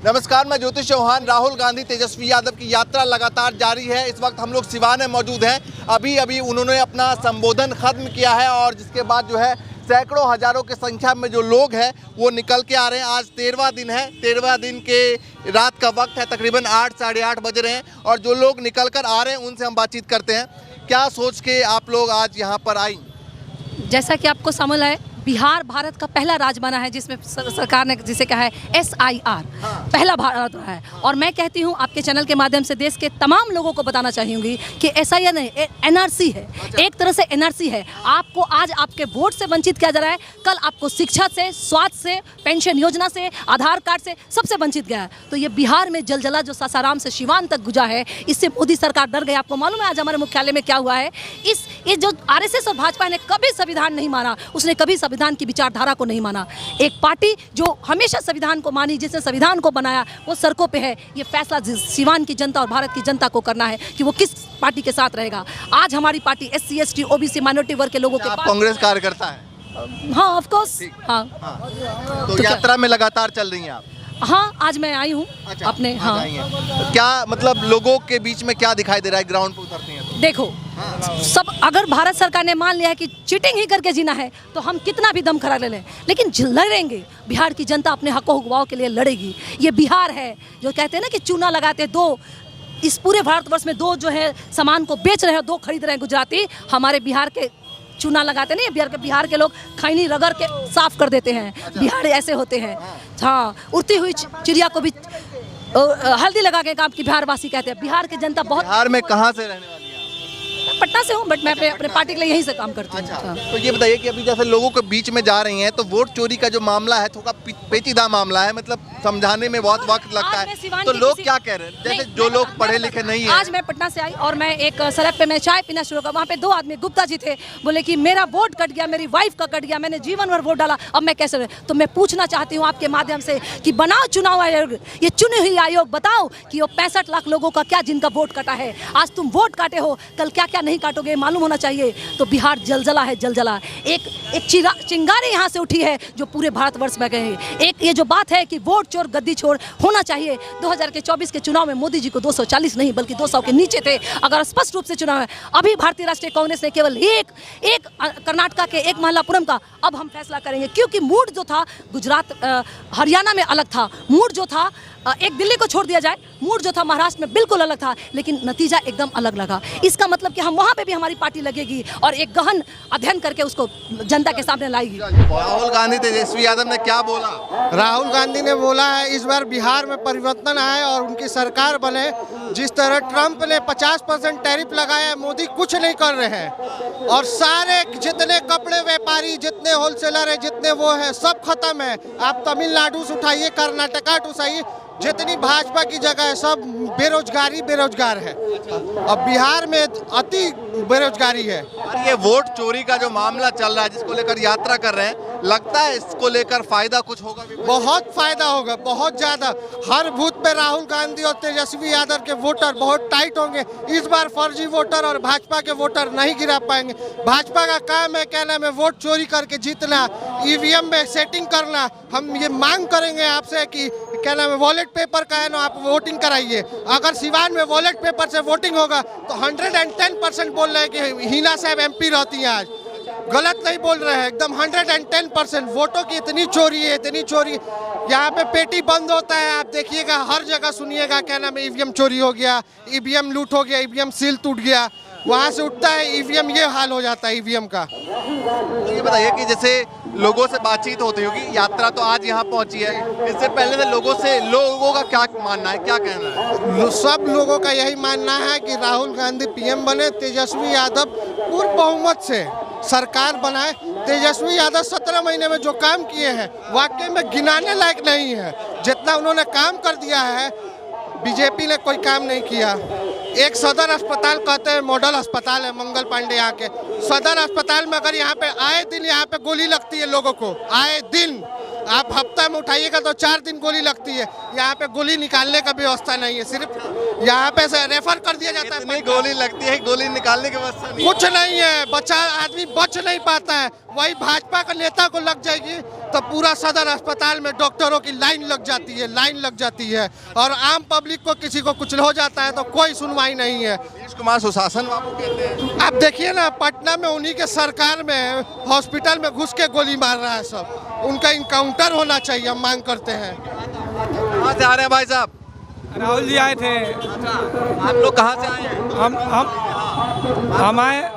नमस्कार, मैं ज्योतिष चौहान। राहुल गांधी तेजस्वी यादव की यात्रा लगातार जारी है। इस वक्त हम लोग सिवान में मौजूद हैं। अभी उन्होंने अपना संबोधन खत्म किया है और जिसके बाद जो है सैकड़ों हजारों की संख्या में जो लोग हैं वो निकल के आ रहे हैं। आज 13वां दिन है। 13वां दिन के रात का वक्त है, तकरीबन 8 साढ़े 8 बज रहे हैं और जो लोग निकल कर आ रहे हैं उनसे हम बातचीत करते हैं। क्या सोच के आप लोग आज यहाँ पर आई? जैसा कि आपको समझ है, बिहार भारत का पहला राज्य बना है जिसमें सरकार ने जिसे कहा है SIR, पहला भारत है। और मैं कहती हूँ आपके चैनल के माध्यम से देश के तमाम लोगों को बताना चाहूँगी कि SIR नहीं, NRC है। एक तरह से NRC है। आपको आज आपके वोट से वंचित किया जा रहा है, कल आपको शिक्षा से, स्वास्थ्य से, पेंशन योजना से, आधार कार्ड से, सबसे वंचित गया है। तो ये बिहार में जलजला जो सासाराम से सिवान तक गुजा है, इससे मोदी सरकार डर गई। आपको मालूम है आज हमारे मुख्यालय में क्या हुआ है? ये जो RSS और भाजपा ने कभी संविधान नहीं माना, उसने कभी संविधान की विचारधारा को नहीं माना। एक पार्टी जो हमेशा संविधान को मानी, जिसने संविधान को बनाया, वो सड़कों पे है। ये फैसला सिवान की जनता और भारत की जनता को करना है कि वो किस पार्टी के साथ रहेगा। आज हमारी party SC ST OBC minority वर्ग के लोगों के पास कांग्रेस कार्यकर्ता है। हाँ, ऑफ कोर्स। हाँ, तो यात्रा में लगातार चल रही हैं आप? हाँ, आज मैं आई हूँ अपने। हाँ, क्या मतलब लोगों के बीच में क्या दिखाई दे रहा है ग्राउंड पे उतरती हैं तो? देखो, सब अगर भारत सरकार ने मान लिया है कि चीटिंग ही करके जीना है तो हम कितना भी दम खड़ा ले लें, लेकिन लड़ेंगे। बिहार की जनता अपने हकों हुक्वाओं के लिए लड़ेगी। ये बिहार है जो कहते हैं ना कि चूना लगाते दो, इस पूरे भारतवर्ष में दो जो है सामान को बेच रहे हैं, दो खरीद रहे हैं गुजराती। हमारे बिहार के चूना लगाते नहीं, बिहार के लोग खैनी रगड़ के साफ कर देते हैं। बिहार ऐसे होते हैं। हाँ, उड़ती हुई चिड़िया को भी हल्दी लगा के काम की बिहारवासी कहते हैं। बिहार की जनता बहुत। बिहार में कहाँ से रहने वाली हैं? पटना से हूँ, बट मैं अपने पार्टी के लिए यहीं से काम करती हूँ। अच्छा, तो ये बताइए कि अभी जैसे लोगों के बीच में जा रही हैं तो वोट चोरी का जो मामला है थोड़ा पेचीदा मामला है, मतलब समझाने में बहुत वक्त लगता है। तो लोग क्या कह रहे हैं? जैसे जो लोग पढ़े लिखे नहीं है। आज मैं पटना से आई और मैं एक सड़क पे मैं चाय पीना शुरू किया। वहाँ पे 2 आदमी गुप्ता जी थे, बोले कि मेरा वोट कट गया, मेरी वाइफ का कट गया, मैंने जीवन भर वोट डाला, अब मैं कैसे? तो मैं पूछना चाहती हूँ आपके माध्यम से कि बनाओ चुनाव आयोग, ये चुने हुई आयोग, बताओ कि वो 65 लाख लोगों का क्या जिनका वोट कटा है। आज तुम वोट काटे हो, कल क्या क्या नहीं काटोगे मालूम होना चाहिए। तो बिहार जलजला है, जलजला। एक चिंगारी यहाँ से उठी है जो पूरे भारतवर्ष में गए। एक ये जो बात है कि वोट चोर गद्दी छोड़ होना चाहिए। 2024 के चुनाव में मोदी जी को 240 नहीं बल्कि 200 के नीचे थे, अगर स्पष्ट रूप से चुनाव है। अभी भारतीय राष्ट्रीय कांग्रेस ने केवल एक कर्नाटका के, एक मल्लापुरम का। अब हम फैसला करेंगे क्योंकि मूड जो था गुजरात हरियाणा में अलग था, मूड जो था एक दिल्ली को छोड़ दिया जाए, मूड जो था महाराष्ट्र में बिल्कुल अलग था, लेकिन नतीजा एकदम अलग लगा। इसका मतलब कि हम वहाँ पे भी हमारी पार्टी लगेगी और एक गहन अध्ययन करके उसको जनता के सामने लाएगी। राहुल गांधी तेजस्वी यादव ने क्या बोला? राहुल गांधी ने बोला है इस बार बिहार में परिवर्तन आए और उनकी सरकार बने। जिस तरह ट्रंप ने 50% टैरिफ लगाया, मोदी कुछ नहीं कर रहे हैं और सारे जितने कपड़े व्यापारी, जितने होलसेलर है, जितने वो है, सब खत्म है। आप तमिलनाडु से उठाइए, कर्नाटका उठाइए, जितनी भाजपा की जगह है सब बेरोजगार है। अब बिहार में अति बेरोजगारी है। ये वोट चोरी का जो मामला चल रहा है जिसको लेकर यात्रा कर रहे हैं, लगता है इसको लेकर फायदा कुछ होगा? बहुत फायदा होगा, बहुत ज्यादा। हर बूथ पे राहुल गांधी और तेजस्वी यादव के वोटर बहुत टाइट होंगे। इस बार फर्जी वोटर और भाजपा के वोटर नहीं गिरा पाएंगे। भाजपा का काम है, क्या नाम है, वोट चोरी करके जीतना, EVM में सेटिंग करना। हम ये मांग करेंगे आपसे कि क्या नाम है, वॉलेट पेपर का है ना, आप वोटिंग कराइए। अगर सिवान में वॉलेट पेपर से वोटिंग होगा तो 110% बोल रहे हैं कि हिना साहब MP रहती हैं। आज गलत नहीं बोल रहे हैं, एकदम 110%। वोटों की इतनी चोरी है, इतनी चोरी। यहाँ पे पेटी बंद होता है, आप देखिएगा हर जगह सुनिएगा क्या नाम है, EVM चोरी हो गया, EVM लूट हो गया, EVM सील टूट गया। वहाँ से उठता है EVM, ये हाल हो जाता है EVM का। तो ये बताइए कि जैसे लोगों से बातचीत होती होगी, यात्रा तो आज यहाँ पहुँची है, इससे पहले से लोगों का क्या मानना है, क्या कहना है? सब लोगों का यही मानना है कि राहुल गांधी PM बने, तेजस्वी यादव पूर्ण बहुमत से सरकार बनाए। तेजस्वी यादव 17 महीने में जो काम किए हैं वाकई में गिनाने लायक नहीं है। जितना उन्होंने काम कर दिया है, बीजेपी ने कोई काम नहीं किया। एक सदर अस्पताल कहते हैं मॉडल अस्पताल है, मंगल पांडे यहाँ के सदर अस्पताल में अगर यहाँ पे आए दिन यहाँ पे गोली लगती है लोगों को, आए दिन। आप हफ्ता में उठाइएगा तो 4 दिन गोली लगती है। यहाँ पे गोली निकालने का व्यवस्था नहीं है, सिर्फ यहाँ पे से रेफर कर दिया जाता है। गोली लगती है, गोली निकालने की व्यवस्था नहीं, कुछ नहीं है। बच्चा आदमी बच नहीं पाता है। वही भाजपा का नेता को लग जाएगी तो पूरा सदर अस्पताल में डॉक्टरों की लाइन लग जाती है और आम पब्लिक को किसी को कुछ हो जाता है तो कोई सुनवाई नहीं है। नीतीश कुमार सुशासन बाबू कहते हैं। आप देखिए ना, पटना में उन्हीं के सरकार में हॉस्पिटल में घुस के गोली मार रहा है सब। उनका इनकाउंटर होना चाहिए, हम मांग करते हैं। कहाँ से आ रहे हैं भाई साहब? राहुल जी आए थे। आप लोग कहाँ से आए हैं? हम आए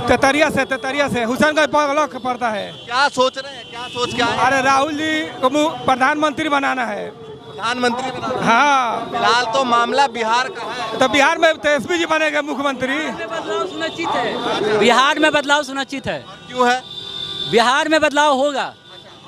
तेतरिया से हुसैनगंज ब्लॉक पड़ता है। क्या सोच रहे हैं, क्या सोच के आए हैं? अरे राहुल जी को प्रधानमंत्री बनाना है। प्रधानमंत्री बनाना? हाँ, फिलहाल तो मामला बिहार का है। तो बिहार में तेजस्वी जी बनेंगे मुख्यमंत्री। बदलाव सुनिश्चित है, बिहार में बदलाव सुनिश्चित है। क्यों है? बिहार में बदलाव होगा।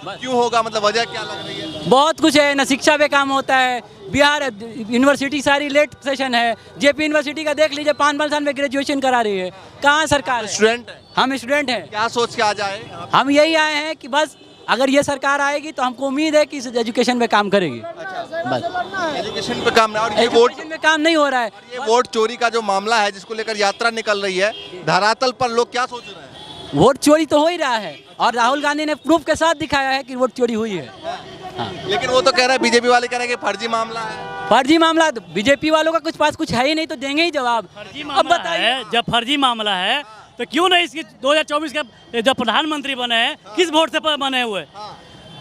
क्यों होगा, मतलब वजह क्या लग रही है? बहुत कुछ है, न शिक्षा पे काम होता है। बिहार यूनिवर्सिटी सारी लेट सेशन है। जेपी यूनिवर्सिटी का देख लीजिए, 5 साल में ग्रेजुएशन करा रही है। कहाँ सरकार है? स्टूडेंट है। हम स्टूडेंट हैं। क्या सोच के आ जाए? हम यही आए हैं कि बस अगर ये सरकार आएगी तो हमको उम्मीद है कि इस एजुकेशन पे काम करेगी। बस एजुकेशन पे काम, और ये वोट, एजुकेशन में काम नहीं हो रहा है। ये वोट चोरी का जो मामला है जिसको लेकर यात्रा निकल रही है, धरातल पर लोग क्या सोच रहे हैं? वोट चोरी तो हो ही रहा है और राहुल गांधी ने प्रूफ के साथ दिखाया है कि वोट चोरी हुई है। हाँ। लेकिन वो तो कह रहे हैं, बीजेपी वाले कह रहे हैं कि फर्जी मामला है। फर्जी मामला, तो बीजेपी वालों का पास कुछ है ही नहीं, तो देंगे ही जवाब। अब बताइए, जब फर्जी मामला है तो क्यों नहीं इसकी 2024 का जब प्रधानमंत्री बने हैं किस वोट से बने हुए?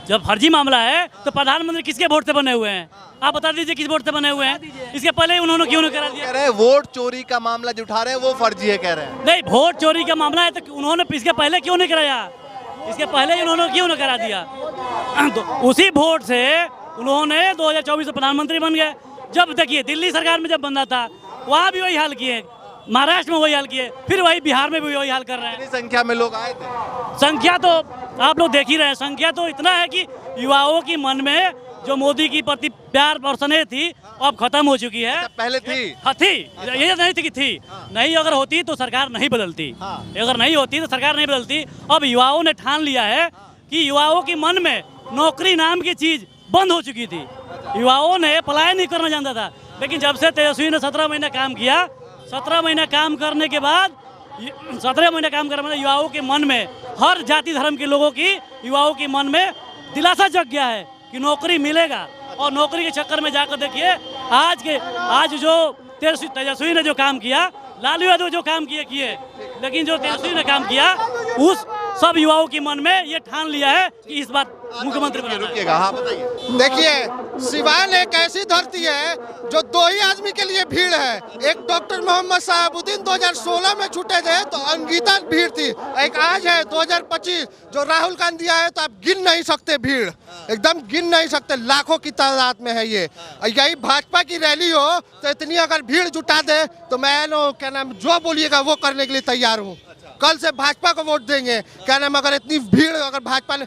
जब फर्जी मामला है तो प्रधानमंत्री किसके वोट से बने हुए हैं? आप बता दीजिए किस वोट से बने हुए हैं? इसके पहले उन्होंने क्यों नहीं करा दिया? कह रहे हैं वोट चोरी का मामला जो उठा रहे हैं वो फर्जी है, कह रहे हैं। नहीं, वोट चोरी का मामला है तो उन्होंने इसके पहले क्यों नहीं कराया? इसके पहले ही उन्होंने क्यों नहीं करा दिया? तो उसी वोट से उन्होंने 2024 में प्रधानमंत्री बन गए। जब देखिए दिल्ली सरकार में जब बनना था वहाँ भी वही हाल किए, महाराष्ट्र में वही हाल किए, फिर वही बिहार में भी वही हाल कर रहे हैं। कितनी संख्या में लोग आए थे? संख्या तो आप लोग देख ही रहे हैं। संख्या तो इतना है कि युवाओं की मन में जो मोदी की प्रति प्यार और स्नेह थी अब खत्म हो चुकी है। पहले थी? हाँ थी, ये नहीं थी कि थी। नहीं, अगर होती तो सरकार नहीं बदलती। अगर नहीं होती तो सरकार नहीं बदलती। अब युवाओं ने ठान लिया है कि युवाओं के मन में नौकरी नाम की चीज बंद हो चुकी थी। युवाओं ने पलायन नहीं करना जानता था, लेकिन जब से तेजस्वी ने 17 महीने काम किया, 17 महीने काम करने के बाद 17 महीने काम करने में युवाओं के मन में, हर जाति धर्म के लोगों की युवाओं के मन में दिलासा जग गया है कि नौकरी मिलेगा। और नौकरी के चक्कर में जाकर देखिए आज जो तेजस्वी ने जो काम किया, लालू यादव जो काम किए, लेकिन जो तेजस्वी ने काम किया उस सब युवाओं के मन में ये ठान लिया है कि इस बात मुख्यमंत्री बनाना है। रुकिएगा, हाँ बताइए। देखिए, सिवान एक ऐसी धरती है जो 2 ही आदमी के लिए भीड़ है। एक डॉक्टर मोहम्मद साहबुद्दीन 2016 में छूटे थे तो अनगिनत भीड़ थी। एक आज है 2025 जो राहुल गांधी आए तो आप गिन नहीं सकते भीड़, एकदम गिन नहीं सकते, लाखों की तादाद में है ये। यही भाजपा की रैली हो तो इतनी अगर भीड़ जुटा दे तो मैं क्या नाम जो बोलिएगा वो करने के लिए तैयार हूँ। कल से भाजपा को वोट देंगे। क्या नाम, अगर इतनी भीड़ अगर भाजपा ने,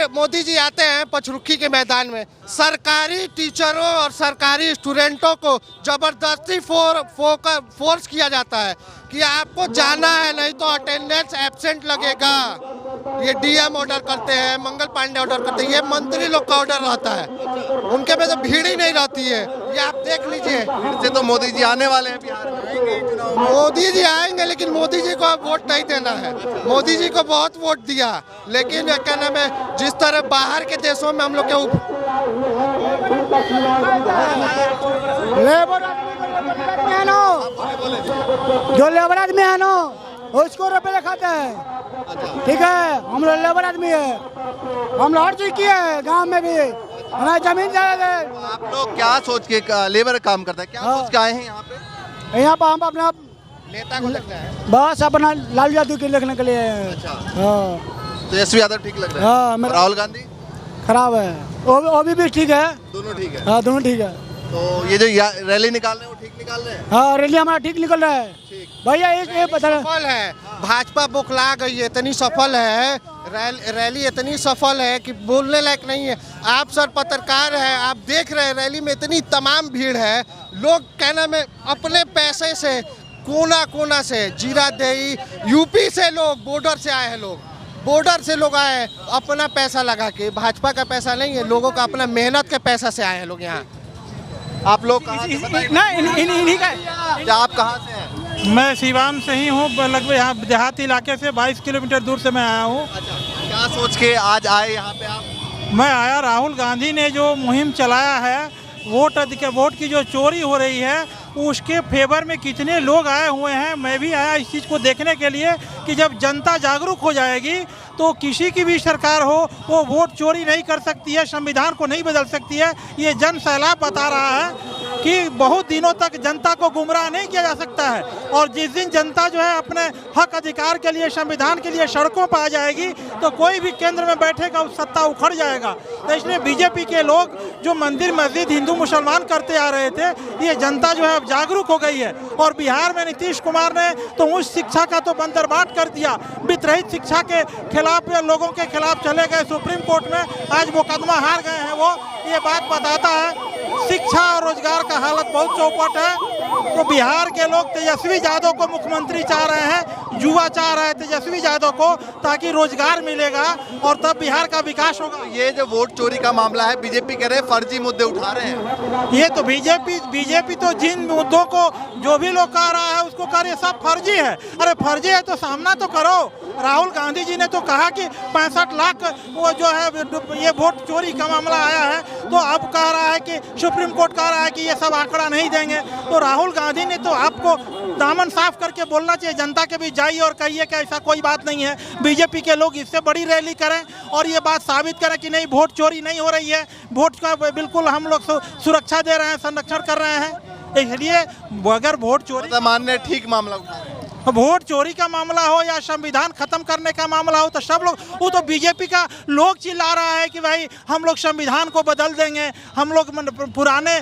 मोदी जी आते हैं पचरुखी के मैदान में, सरकारी टीचरों और सरकारी स्टूडेंटों को जबरदस्ती फोर्स किया जाता है कि आपको जाना है, नहीं तो अटेंडेंस एब्सेंट लगेगा। ये डीएम ऑर्डर करते हैं, मंगल पांडे ऑर्डर करते हैं, ये मंत्री लोग का ऑर्डर रहता है। उनके में तो भीड़ ही नहीं रहती है, ये आप देख लीजिए। फिर से तो मोदी जी आने वाले हैं बिहार में, आएंगे चुनाव में। मोदी जी आएंगे, लेकिन मोदी जी को अब वोट नहीं देना है। मोदी जी को बहुत वोट दिया, लेकिन क्या नाम है, जिस तरह बाहर के देशों में हम लोग के लेबर आदमी है ना, जो लेबर आदमी है ना उसको रुपये खाते हैं। ठीक है, हम लोग लेबर आदमी है, हम लोग हर चीज किए हैं, गांव में भी हमारी जमीन जाएगा। आप लोग क्या सोच के लेबर काम करते हैं, क्या सोच के आए हैं यहाँ पे? यहाँ पर हम अपना नेता को लगता है बस अपना लालू यादव के लिखने के लिए। अच्छा, हाँ तेजस्वी यादव ठीक लग रहे हैं? हाँ, मेरा राहुल गांधी खराब है, वो भी ठीक है। दोनों ठीक है? हाँ, दोनों ठीक है। तो ये जो रैली निकाल रहे हैं वो ठीक निकाल रहे हैं? हाँ, रैली हमारा ठीक निकल रहा है भैया। ये बता रहे सफल है, भाजपा बौखला गई है, इतनी सफल है रैली, इतनी सफल है कि बोलने लायक नहीं है। आप सर पत्रकार हैं, आप देख रहे हैं रैली में इतनी तमाम भीड़ है। लोग कहना में अपने पैसे से कोना कोना से, जीरादेई यूपी से लोग, बॉर्डर से आए हैं लोग, बॉर्डर से लोग आए हैं अपना पैसा लगा के। भाजपा का पैसा नहीं है, लोगों का अपना मेहनत के पैसा से आए हैं लोग यहाँ। आप लोग कहाँ से? इन्हीं का। क्या आप कहाँ से हैं? मैं सिवान से ही हूँ, लगभग यहाँ देहाती इलाके से 22 किलोमीटर दूर से मैं आया हूँ। अच्छा, क्या सोच के आज आए यहाँ पे आप? मैं आया, राहुल गांधी ने जो मुहिम चलाया है वोट की जो चोरी हो रही है उसके फेवर में कितने लोग आए हुए हैं। मैं भी आया इस चीज़ को देखने के लिए कि जब जनता जागरूक हो जाएगी तो किसी की भी सरकार हो वो वोट चोरी नहीं कर सकती है, संविधान को नहीं बदल सकती है। ये जन सैलाब बता रहा है कि बहुत दिनों तक जनता को गुमराह नहीं किया जा सकता है, और जिस दिन जनता जो है अपने हक अधिकार के लिए, संविधान के लिए सड़कों पर आ जाएगी तो कोई भी केंद्र में बैठेगा उस सत्ता उखड़ जाएगा। तो इसलिए बीजेपी के लोग जो मंदिर मस्जिद हिंदू मुसलमान करते आ रहे थे, ये जनता जो है अब जागरूक हो गई है। और बिहार में नीतीश कुमार ने तो उस शिक्षा का तो बंदरबाट कर दिया, वित्तरहित शिक्षा के खिलाफ लोगों के खिलाफ चले गए सुप्रीम कोर्ट में, आज मुकदमा हार गए हैं वो। ये बात बताता है शिक्षा और रोजगार का हालत बहुत चौपट है। तो बिहार के लोग तेजस्वी यादव को मुख्यमंत्री चाह रहे हैं, युवा चाह रहे हैं तेजस्वी यादव को, ताकि रोजगार मिलेगा और तब बिहार का विकास होगा। ये जो वोट चोरी का मामला है, बीजेपी कह रहे हैं फर्जी मुद्दे उठा रहे हैं। ये तो बीजेपी तो जिन मुद्दों को जो भी लोग कह रहा है उसको कह रहे हैं सब फर्जी है। अरे फर्जी है तो सामना तो करो। राहुल गांधी जी ने तो कहा कि 65 लाख वो जो है ये वोट चोरी का मामला आया है, तो अब कह रहा है कि सुप्रीम कोर्ट कह रहा है कि ये सब आंकड़ा नहीं देंगे। तो राहुल गांधी ने तो आपको दामन साफ करके बोलना चाहिए, जनता के बीच जाइए और कहिए कि ऐसा कोई बात नहीं है। बीजेपी के लोग इससे बड़ी रैली करें और ये बात साबित करें कि नहीं वोट चोरी नहीं हो रही है, वोट का बिल्कुल हम लोग सुरक्षा दे रहे हैं, संरक्षण कर रहे हैं। इसलिए अगर वोट चोरी मानने ठीक मामला उठा रहे हैं। वोट चोरी का मामला हो या संविधान खत्म करने का मामला हो तो सब लोग, वो तो बीजेपी का लोग चिल्ला रहा है कि भाई हम लोग संविधान को बदल देंगे, हम लोग पुराने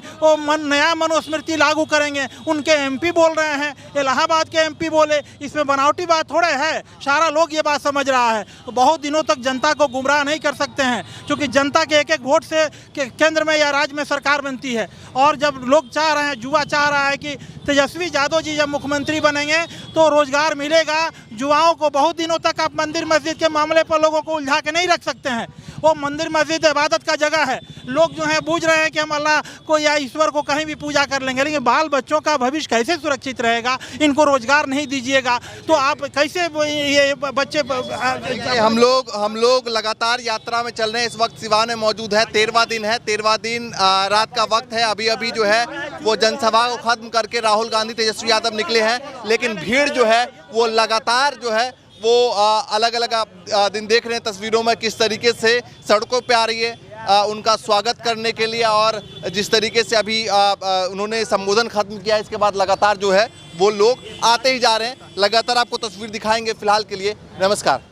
नया मनुस्मृति लागू करेंगे। उनके एमपी बोल रहे हैं, इलाहाबाद के एमपी बोले, इसमें बनावटी बात थोड़े है, सारा लोग ये बात समझ रहा है। तो बहुत दिनों तक जनता को गुमराह नहीं कर सकते हैं, क्योंकि जनता के एक एक वोट से केंद्र में या राज्य में सरकार बनती है। और जब लोग चाह रहे हैं, युवा चाह रहा है कि तेजस्वी यादव जी जब मुख्यमंत्री बनेंगे तो रोजगार मिलेगा। युवाओं को बहुत दिनों तक आप मंदिर मस्जिद के मामले पर लोगों को उलझा के नहीं रख सकते हैं। वो मंदिर मस्जिद इबादत का जगह है, लोग जो है बूझ रहे हैं कि हम अल्लाह को या ईश्वर को कहीं भी पूजा कर लेंगे, लेकिन बाल बच्चों का भविष्य कैसे सुरक्षित रहेगा? इनको रोजगार नहीं दीजिएगा तो आप कैसे ये बच्चे? हम लोग लगातार यात्रा में चल रहे हैं। इस वक्त सिवान में मौजूद है, 13वां दिन है, 13वां दिन रात का वक्त है। अभी जो है वो जनसभा को खत्म करके राहुल गांधी तेजस्वी यादव निकले हैं, लेकिन भीड़ जो है वो लगातार जो है वो अलग अलग दिन देख रहे हैं तस्वीरों में किस तरीके से सड़कों पे आ रही है उनका स्वागत करने के लिए। और जिस तरीके से अभी उन्होंने संबोधन खत्म किया, इसके बाद लगातार जो है वो लोग आते ही जा रहे हैं। लगातार आपको तस्वीर दिखाएंगे। फिलहाल के लिए नमस्कार।